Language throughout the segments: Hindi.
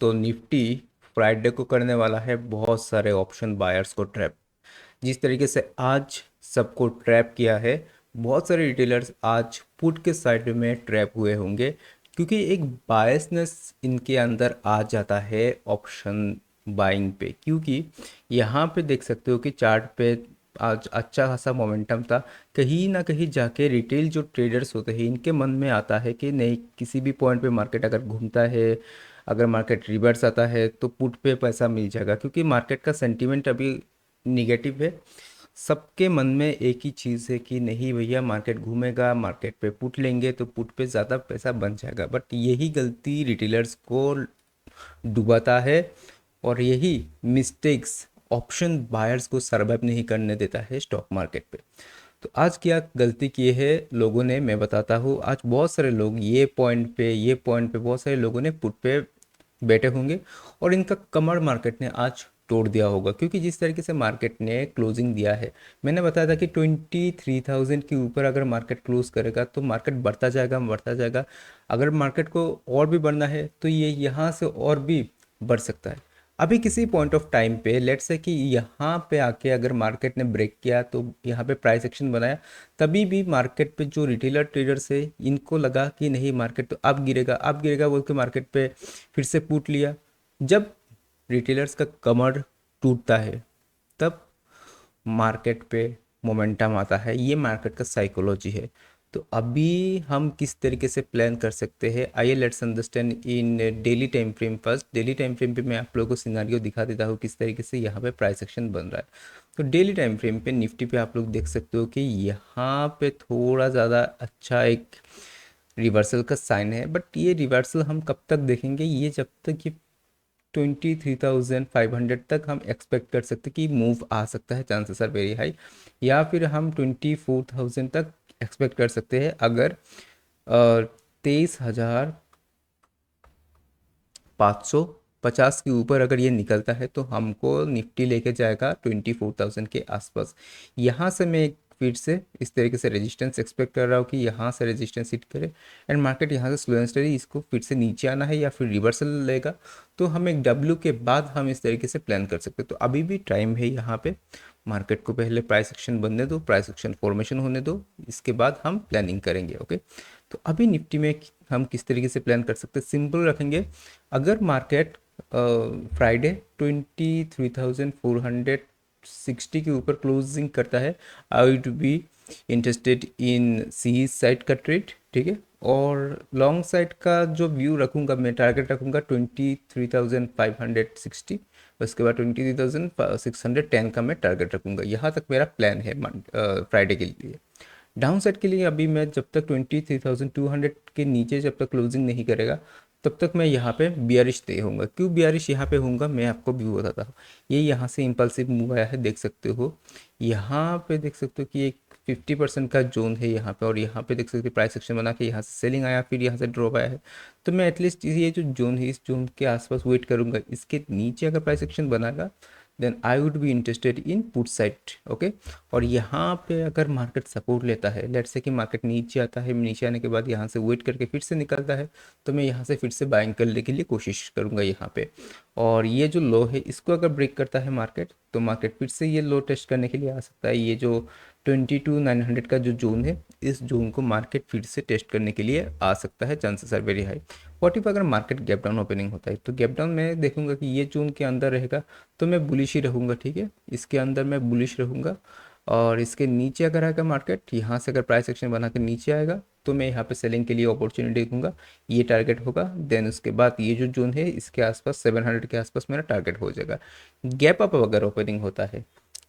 तो निफ्टी फ्राइडे को करने वाला है बहुत सारे ऑप्शन बायर्स को ट्रैप। जिस तरीके से आज सबको ट्रैप किया है, बहुत सारे रिटेलर्स आज पुट के साइड में ट्रैप हुए होंगे, क्योंकि एक बायसनेस इनके अंदर आ जाता है ऑप्शन बाइंग पे। क्योंकि यहाँ पे देख सकते हो कि चार्ट पे आज अच्छा खासा मोमेंटम था। कहीं ना कहीं जाके रिटेल जो ट्रेडर्स होते हैं इनके मन में आता है कि नहीं, किसी भी पॉइंट पे मार्केट अगर घूमता है, अगर मार्केट रिवर्स आता है तो पुट पे पैसा मिल जाएगा। क्योंकि मार्केट का सेंटीमेंट अभी निगेटिव है। सबके मन में एक ही चीज़ है कि नहीं भैया, मार्केट घूमेगा, मार्केट पे पुट लेंगे तो पुट पे ज़्यादा पैसा बन जाएगा। बट यही गलती रिटेलर्स को डुबाता है, और यही मिस्टेक्स ऑप्शन बायर्स को सर्वाइव नहीं करने देता है स्टॉक मार्केट पे। तो आज क्या गलती की है लोगों ने, मैं बताता हूँ। आज बहुत सारे लोग ये पॉइंट पे बहुत सारे लोगों ने पुट पे बैठे होंगे, और इनका कमर मार्केट ने आज तोड़ दिया होगा। क्योंकि जिस तरीके से मार्केट ने क्लोजिंग दिया है, मैंने बताया था कि 23,000 के ऊपर अगर मार्केट क्लोज करेगा तो मार्केट बढ़ता जाएगा बढ़ता जाएगा। अगर मार्केट को और भी बढ़ना है तो ये यहाँ से और भी बढ़ सकता है। अभी किसी पॉइंट ऑफ टाइम पे लेट्स से कि यहाँ पे आके अगर मार्केट ने ब्रेक किया तो यहाँ पे प्राइस एक्शन बनाया, तभी भी मार्केट पे जो रिटेलर ट्रेडर्स है इनको लगा कि नहीं, मार्केट तो अब गिरेगा बोल के मार्केट पे फिर से पुट लिया। जब रिटेलर्स का कमर टूटता है तब मार्केट पे मोमेंटम आता है। ये मार्केट का साइकोलॉजी है। तो अभी हम किस तरीके से प्लान कर सकते हैं, आइए let's understand in daily time frame. First daily time frame पे मैं आप लोगों को सिनारियो दिखा देता हूँ किस तरीके से यहाँ पे प्राइस एक्शन बन रहा है। तो डेली टाइम फ्रेम पे निफ्टी पे आप लोग देख सकते हो कि यहाँ पे थोड़ा ज़्यादा अच्छा एक रिवर्सल का साइन है। बट ये रिवर्सल हम कब तक देखेंगे, ये जब तक ये 23,500 तक हम एक्सपेक्ट कर सकते कि मूव आ सकता है, चांसेस आर वेरी हाई। या फिर हम 24,000 तक एक्सपेक्ट कर सकते हैं अगर 23,550 के ऊपर अगर ये निकलता है तो हमको निफ्टी लेके जाएगा 24,000 के आसपास। यहाँ से मैं एक फिर से इस तरीके से रेजिस्टेंस एक्सपेक्ट कर रहा हूँ कि यहाँ से रेजिस्टेंस हिट करे, एंड मार्केट यहाँ से स्लो एंड स्टडी इसको फिर से नीचे आना है या फिर रिवर्सल लेगा। तो हम एक डब्ल्यू के बाद हम इस तरीके से प्लान कर सकते हैं। तो अभी भी टाइम है यहाँ पे, मार्केट को पहले प्राइस एक्शन बनने दो, प्राइस एक्शन फॉर्मेशन होने दो, इसके बाद हम प्लानिंग करेंगे। ओके, तो अभी निफ्टी में हम किस तरीके से प्लान कर सकते हैं, सिंपल रखेंगे। अगर मार्केट फ्राइडे 23,460 के ऊपर क्लोजिंग करता है, I would be interested in sell side का ट्रेड, ठीक है। और लॉन्ग साइड का जो व्यू रखूंगा, मैं टारगेट रखूंगा 23,560। उसके बाद 23,610 का मैं टारगेट रखूंगा। यहाँ तक मेरा प्लान है फ्राइडे के लिए। डाउन साइड के लिए अभी मैं जब तक 23,200 के नीचे जब तक क्लोजिंग नहीं करेगा तब तक मैं यहाँ पे बियरिश दे होऊंगा। क्यों बियरिश यहाँ पे होऊंगा मैं आपको भी बताता हूँ। ये यहाँ से इम्पल्सिव मूव आया है, देख सकते हो। यहाँ पे देख सकते हो कि एक 50% का जोन है यहाँ पे, और यहाँ पे देख सकते हो प्राइस एक्शन बना के यहाँ से सेलिंग आया, फिर यहाँ से ड्रॉप आया है। तो मैं एटलीस्ट ये जो जोन है इस जोन के आसपास वेट करूंगा। इसके नीचे अगर प्राइस एक्शन बनागा then I would be interested in put side. Okay, और यहाँ पे अगर मार्केट सपोर्ट लेता है, लेट्स से कि मार्केट नीचे आता है, नीचे आने के बाद यहाँ से वेट करके फिर से निकलता है, तो मैं यहाँ से फिर से बाइंग करने के लिए कोशिश करूँगा यहाँ पे। और ये जो लो है इसको अगर ब्रेक करता है मार्केट तो मार्केट फिर से ये लो टेस्ट करने के लिए आ सकता है। ये जो 22,900 का जो जोन है, इस जोन को मार्केट फिर से टेस्ट करने के लिए आ सकता है, chances are very high. What if अगर मार्केट गैप डाउन ओपनिंग होता है, तो गैप डाउन में देखूंगा कि ये जोन के अंदर रहेगा तो मैं बुलिश ही रहूँगा, ठीक है। इसके अंदर मैं बुलिश रहूँगा। और इसके नीचे अगर आएगा मार्केट, यहाँ से अगर प्राइस एक्शन बना के नीचे आएगा तो मैं यहाँ पे सेलिंग के लिए अपॉर्चुनिटी दूंगा। ये टारगेट होगा। देन उसके बाद ये जो जोन है इसके आसपास 700 के आसपास मेरा टारगेट हो जाएगा। गैप अप अगर ओपनिंग होता है,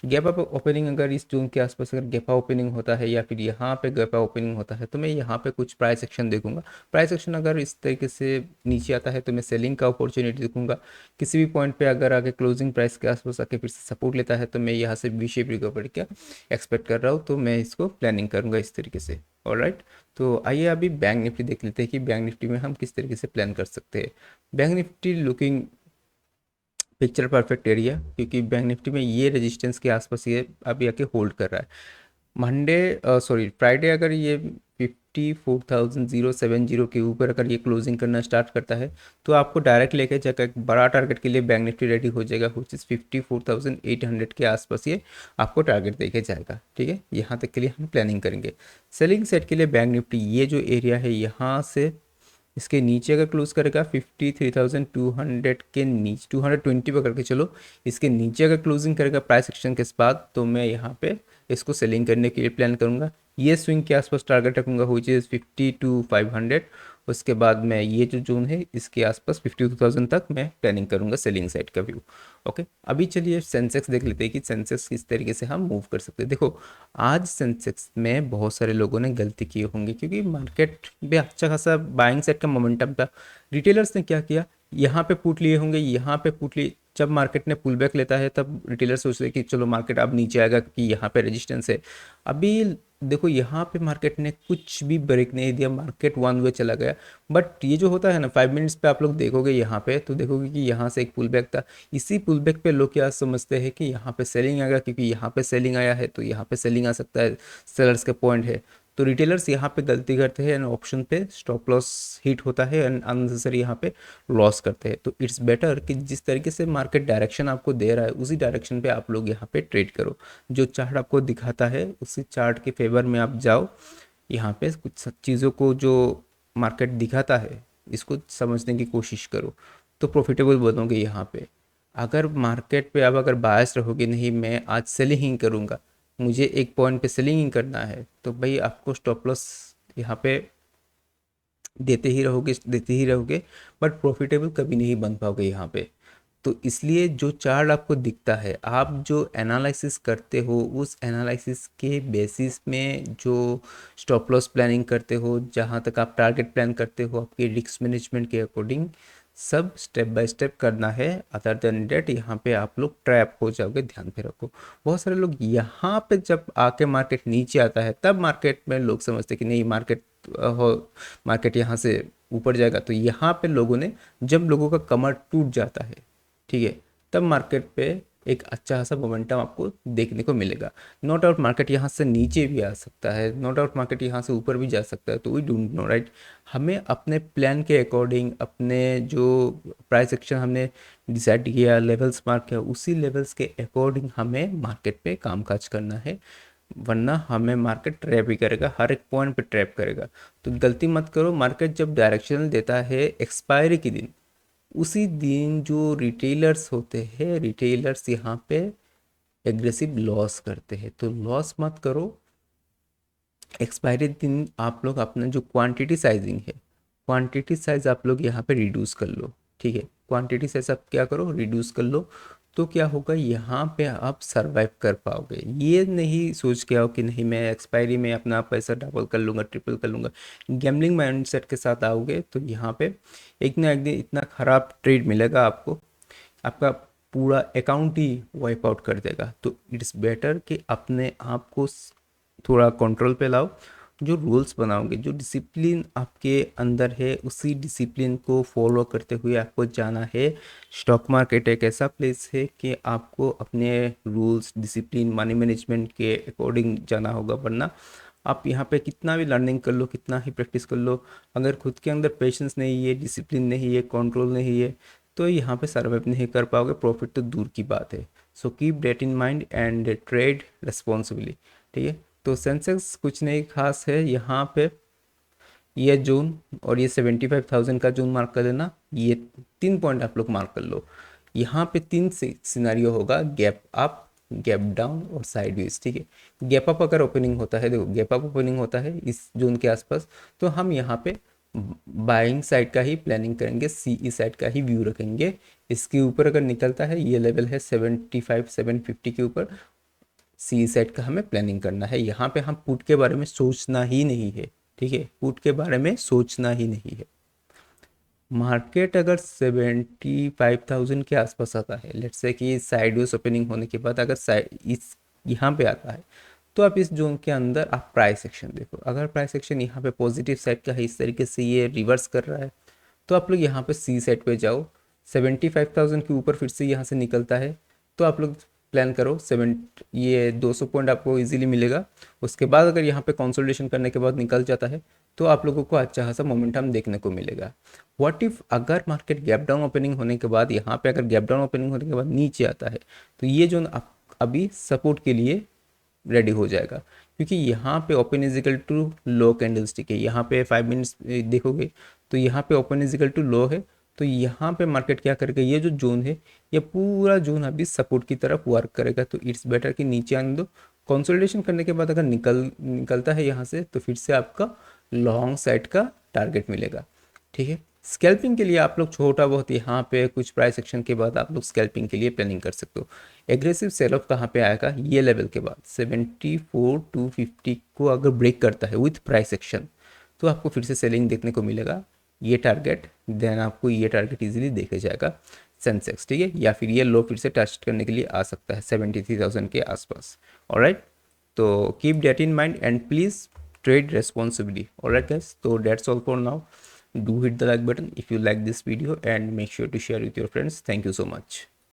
गैप अप ओपनिंग अगर इस जोन के आसपास अगर गैप अप ओपनिंग होता है या फिर यहाँ पे गैप अप ओपनिंग होता है तो मैं यहाँ पे कुछ प्राइस एक्शन देखूंगा। प्राइस एक्शन अगर इस तरीके से नीचे आता है तो मैं सेलिंग का अपॉर्चुनिटी देखूंगा। किसी भी पॉइंट पे अगर आगे क्लोजिंग प्राइस के आसपास आके फिर से सपोर्ट लेता है तो मैं यहाँ से वी शेप रिकवरी का एक्सपेक्ट कर रहा हूँ, तो मैं इसको प्लानिंग करूँगा इस तरीके से। ऑलराइट, तो आइए अभी बैंक निफ्टी देख लेते हैं कि बैंक निफ्टी में हम किस तरीके से प्लान कर सकते हैं। Bank Nifty looking picture perfect area, क्योंकि बैंक निफ्टी में ये रेजिस्टेंस के आसपास ये अभी आके होल्ड कर रहा है। मंडे सॉरी फ्राइडे अगर ये 54,070 के ऊपर अगर ये क्लोजिंग करना स्टार्ट करता है तो आपको डायरेक्ट लेके जाकर एक बड़ा टारगेट के लिए बैंक निफ्टी रेडी हो जाएगा, विच इज़ 54,800 के आसपास ये आपको टारगेट देके जाएगा। ठीक है, यहाँ तक के लिए हम प्लानिंग करेंगे। सेलिंग सेट के लिए बैंक निफ्टी ये जो एरिया है यहाँ से इसके नीचे अगर क्लोज करेगा 53,200 के नीचे 220 पकड़ के चलो, इसके नीचे अगर क्लोजिंग करेगा प्राइस एक्शन के बाद तो मैं यहाँ पे इसको सेलिंग करने के लिए प्लान करूँगा। ये स्विंग के आसपास टारगेट रखूँगा विच इज़ 50 to 500। उसके बाद मैं ये जो जोन है इसके आसपास 52,000 तक मैं प्लानिंग करूँगा सेलिंग साइड का व्यू। ओके, अभी चलिए सेंसेक्स देख लेते हैं कि सेंसेक्स किस तरीके से हम मूव कर सकते हैं। देखो आज सेंसेक्स में बहुत सारे लोगों ने गलती की होंगी क्योंकि मार्केट में अच्छा खासा बाइंग साइड का मोमेंटम था। रिटेलर्स ने क्या किया, यहाँ पे पुट लिए होंगे, यहाँ पे पुट लिए। जब मार्केट ने पुल बैक लेता है तब रिटेलर सोचते हैं कि चलो मार्केट अब नीचे आएगा क्योंकि यहाँ पे रेजिस्टेंस है। अभी देखो यहाँ पे मार्केट ने कुछ भी ब्रेक नहीं दिया, मार्केट वन वे चला गया। बट ये जो होता है ना 5 मिनट्स पे आप लोग देखोगे यहाँ पे तो देखोगे कि यहाँ से एक पुल बैक था। इसी पुल बैक पे लोग क्या समझते हैं कि यहाँ पे सेलिंग आएगा, क्योंकि यहाँ पे सेलिंग आया है तो यहाँ पे सेलिंग आ सकता है, सेलर्स के पॉइंट है। तो रिटेलर्स यहाँ पे गलती करते हैं एंड ऑप्शन पे स्टॉप लॉस हिट होता है एंड अननेसेसरी यहाँ पे लॉस करते हैं। तो इट्स बेटर कि जिस तरीके से मार्केट डायरेक्शन आपको दे रहा है उसी डायरेक्शन पे आप लोग यहाँ पे ट्रेड करो। जो चार्ट आपको दिखाता है उसी चार्ट के फेवर में आप जाओ। यहाँ पे कुछ चीज़ों को जो मार्केट दिखाता है इसको समझने की कोशिश करो तो प्रॉफिटेबल बनोगे यहाँ पे। अगर मार्केट पे आप अगर बायस रहोगे नहीं मैं आज सेलिंग ही करूँगा, मुझे एक पॉइंट पे सेलिंग ही करना है, तो भाई आपको स्टॉप लॉस यहाँ पे देते ही रहोगे बट प्रॉफिटेबल कभी नहीं बन पाओगे यहाँ पे। तो इसलिए जो चार्ट आपको दिखता है आप जो एनालिसिस करते हो उस एनालिसिस के बेसिस में जो स्टॉप लॉस प्लानिंग करते हो, जहाँ तक आप टारगेट प्लान करते हो आपके रिस्क मैनेजमेंट के अकॉर्डिंग सब स्टेप बाय स्टेप करना है। अदर देन डेट यहाँ पे आप लोग ट्रैप हो जाओगे, ध्यान पे रखो। बहुत सारे लोग यहाँ पे जब आके मार्केट नीचे आता है तब मार्केट में लोग समझते कि नहीं मार्केट हो मार्केट यहाँ से ऊपर जाएगा। तो यहाँ पे लोगों ने जब लोगों का कमर टूट जाता है, ठीक है, तब मार्केट पे एक अच्छा खासा मोमेंटम आपको देखने को मिलेगा। नो डाउट मार्केट यहाँ से नीचे भी आ सकता है, नो डाउट मार्केट यहाँ से ऊपर भी जा सकता है, तो वी डोंट नो राइट। हमें अपने प्लान के अकॉर्डिंग अपने जो प्राइस एक्शन हमने डिसाइड किया, लेवल्स मार्क किया, उसी लेवल्स के अकॉर्डिंग हमें मार्केट पे कामकाज करना है, वरना हमें मार्केट ट्रैप ही करेगा, हर एक पॉइंट पे ट्रैप करेगा। तो गलती मत करो, मार्केट जब डायरेक्शनल देता है एक्सपायरी के दिन उसी दिन जो रिटेलर्स होते हैं रिटेलर्स यहाँ पे एग्रेसिव लॉस करते हैं, तो लॉस मत करो। एक्सपायरी दिन आप लोग अपना जो क्वांटिटी साइजिंग है क्वांटिटी साइज आप लोग यहाँ पे रिड्यूस कर लो। ठीक है, क्वांटिटी साइज आप क्या करो रिड्यूस कर लो। तो क्या होगा यहाँ पे आप सरवाइव कर पाओगे। ये नहीं सोच के आओ कि नहीं मैं एक्सपायरी में अपना पैसा डबल कर लूँगा ट्रिपल कर लूँगा। गैम्बलिंग माइंडसेट के साथ आओगे तो यहाँ पे एक ना एक दिन इतना ख़राब ट्रेड मिलेगा आपको, आपका पूरा अकाउंट ही वाइप आउट कर देगा। तो इट्स बेटर कि अपने आप को थोड़ा कंट्रोल पे लाओ। जो रूल्स बनाओगे, जो डिसिप्लिन आपके अंदर है उसी डिसिप्लिन को फॉलो करते हुए आपको जाना है। स्टॉक मार्केट एक ऐसा प्लेस है कि आपको अपने रूल्स डिसिप्लिन मनी मैनेजमेंट के अकॉर्डिंग जाना होगा, वरना आप यहाँ पे कितना भी लर्निंग कर लो कितना ही प्रैक्टिस कर लो, अगर खुद के अंदर पेशेंस नहीं है, डिसिप्लिन नहीं है, कंट्रोल नहीं है, तो यहाँ पे सर्वाइव नहीं कर पाओगे। प्रॉफिट तो दूर की बात है। So keep that in mind and trade responsibly. ठीक है, तो सेंसेक्स कुछ नहीं खास है यहाँ पे। ये जोन और ये 75,000 का जोन मार्क कर लेना, ये 3 पॉइंट आप लोग मार्क कर लो। यहाँ पे 3 सिनारियो होगा, गैप अप, गैप डाउन और साइडवेज। ठीक है, गैप अप अगर ओपनिंग होता है, देखो गैप अप ओपनिंग होता है इस जोन के आसपास, तो हम यहाँ पे बाइंग साइड का ही प्लानिंग करेंगे, सीई साइड का ही व्यू रखेंगे। इसके ऊपर अगर निकलता है ये लेवल है 75-750 के ऊपर, सी सेट का हमें प्लानिंग करना है। यहाँ पे हम पुट के बारे में सोचना ही नहीं है। ठीक है, पुट के बारे में सोचना ही नहीं है। मार्केट अगर 75,000 के आसपास आता है, लेट्स से कि साइडवेज ओपनिंग होने के बाद अगर साइड इस यहाँ पे आता है, तो आप इस जोन के अंदर आप प्राइस एक्शन देखो। अगर प्राइस एक्शन यहाँ पे पॉजिटिव साइड का है, इस तरीके से ये रिवर्स कर रहा है, तो आप लोग यहाँ पे सी साइड पे जाओ। 75,000 के ऊपर फिर से यहाँ से निकलता है तो आप लोग प्लान करो, 200 पॉइंट आपको इजीली मिलेगा। उसके बाद अगर यहाँ पे कंसोलिडेशन करने के बाद निकल जाता है तो आप लोगों को अच्छा खासा मोमेंटम देखने को मिलेगा। व्हाट इफ अगर मार्केट गैप डाउन ओपनिंग होने के बाद यहाँ पे अगर गैप डाउन ओपनिंग होने के बाद नीचे आता है तो ये जोन अभी सपोर्ट के लिए रेडी हो जाएगा, क्योंकि यहाँ पे open equal to low candlestick है। यहाँ पे 5 मिनट्स देखोगे तो यहाँ पे ओपन इजिकल टू लो है। तो यहाँ पे मार्केट क्या करेगा, ये जो जोन है ये पूरा जोन अभी सपोर्ट की तरफ वर्क करेगा। तो इट्स बेटर कि नीचे आने दो। कंसोलिडेशन करने के बाद अगर निकलता है यहाँ से तो फिर से आपका लॉन्ग साइड का टारगेट मिलेगा। ठीक है, स्कैल्पिंग के लिए आप लोग छोटा बहुत यहाँ पे कुछ प्राइस एक्शन के बाद आप लोग स्कैल्पिंग के लिए प्लानिंग कर सकते हो। एग्रेसिव सेल ऑफ कहाँ पे आएगा, ये लेवल के बाद 74,250 को अगर ब्रेक करता है विथ प्राइस एक्शन तो आपको फिर से सेलिंग देखने को मिलेगा। ये टारगेट देन आपको ये टारगेट इजीली देखे जाएगा सेंसेक्स। ठीक है, या फिर ये लो फिर से टच करने के लिए आ सकता है 73,000 के आसपास। ऑलराइट, तो keep that in mind and please trade responsibly. Alright guys, so that's all for now. Do hit the like button if you like this video and make sure to share with your friends. Thank you so much.